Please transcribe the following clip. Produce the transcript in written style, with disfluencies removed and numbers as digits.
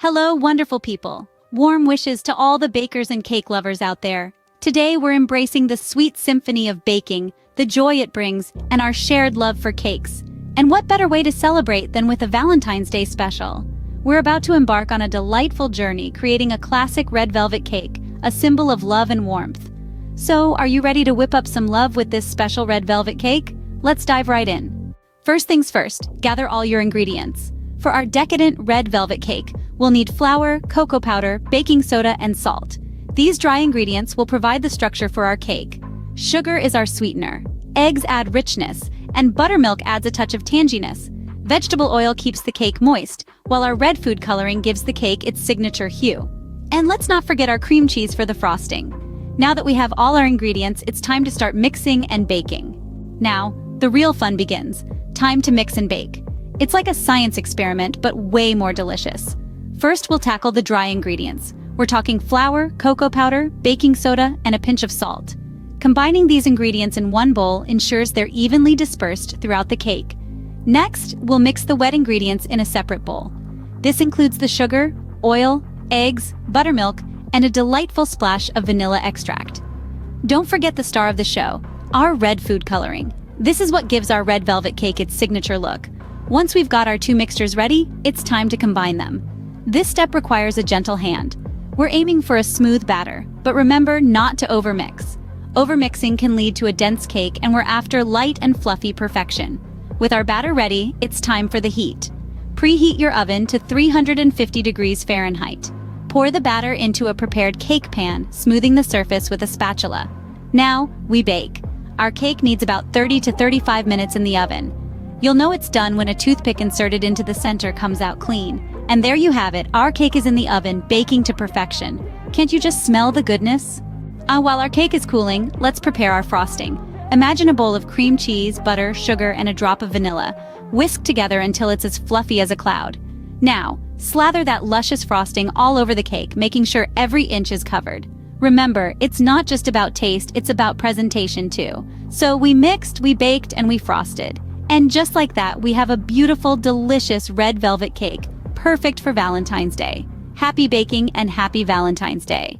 Hello, wonderful people. Warm wishes to all the bakers and cake lovers out there. Today, we're embracing the sweet symphony of baking, the joy it brings, and our shared love for cakes. And what better way to celebrate than with a Valentine's Day special? We're about to embark on a delightful journey creating a classic red velvet cake, a symbol of love and warmth. So, are you ready to whip up some love with this special red velvet cake? Let's dive right in. First things first, gather all your ingredients. For our decadent red velvet cake, we'll need flour, cocoa powder, baking soda, and salt. These dry ingredients will provide the structure for our cake. Sugar is our sweetener. Eggs add richness, and buttermilk adds a touch of tanginess. Vegetable oil keeps the cake moist, while our red food coloring gives the cake its signature hue. And let's not forget our cream cheese for the frosting. Now that we have all our ingredients, it's time to start mixing and baking. Now, the real fun begins. Time to mix and bake. It's like a science experiment, but way more delicious. First, we'll tackle the dry ingredients. We're talking flour, cocoa powder, baking soda, and a pinch of salt. Combining these ingredients in one bowl ensures they're evenly dispersed throughout the cake. Next, we'll mix the wet ingredients in a separate bowl. This includes the sugar, oil, eggs, buttermilk, and a delightful splash of vanilla extract. Don't forget the star of the show, our red food coloring. This is what gives our red velvet cake its signature look. Once we've got our two mixtures ready, it's time to combine them. This step requires a gentle hand. We're aiming for a smooth batter, but remember not to overmix. Overmixing can lead to a dense cake, and we're after light and fluffy perfection. With our batter ready, it's time for the heat. Preheat your oven to 350 degrees Fahrenheit. Pour the batter into a prepared cake pan, smoothing the surface with a spatula. Now, we bake. Our cake needs about 30 to 35 minutes in the oven. You'll know it's done when a toothpick inserted into the center comes out clean. And there you have it, our cake is in the oven, baking to perfection. Can't you just smell the goodness? While our cake is cooling, let's prepare our frosting. Imagine a bowl of cream cheese, butter, sugar, and a drop of vanilla. Whisk together until it's as fluffy as a cloud. Now, slather that luscious frosting all over the cake, making sure every inch is covered. Remember, it's not just about taste, it's about presentation too. So we mixed, we baked, and we frosted. And just like that, we have a beautiful, delicious red velvet cake, perfect for Valentine's Day. Happy baking and happy Valentine's Day.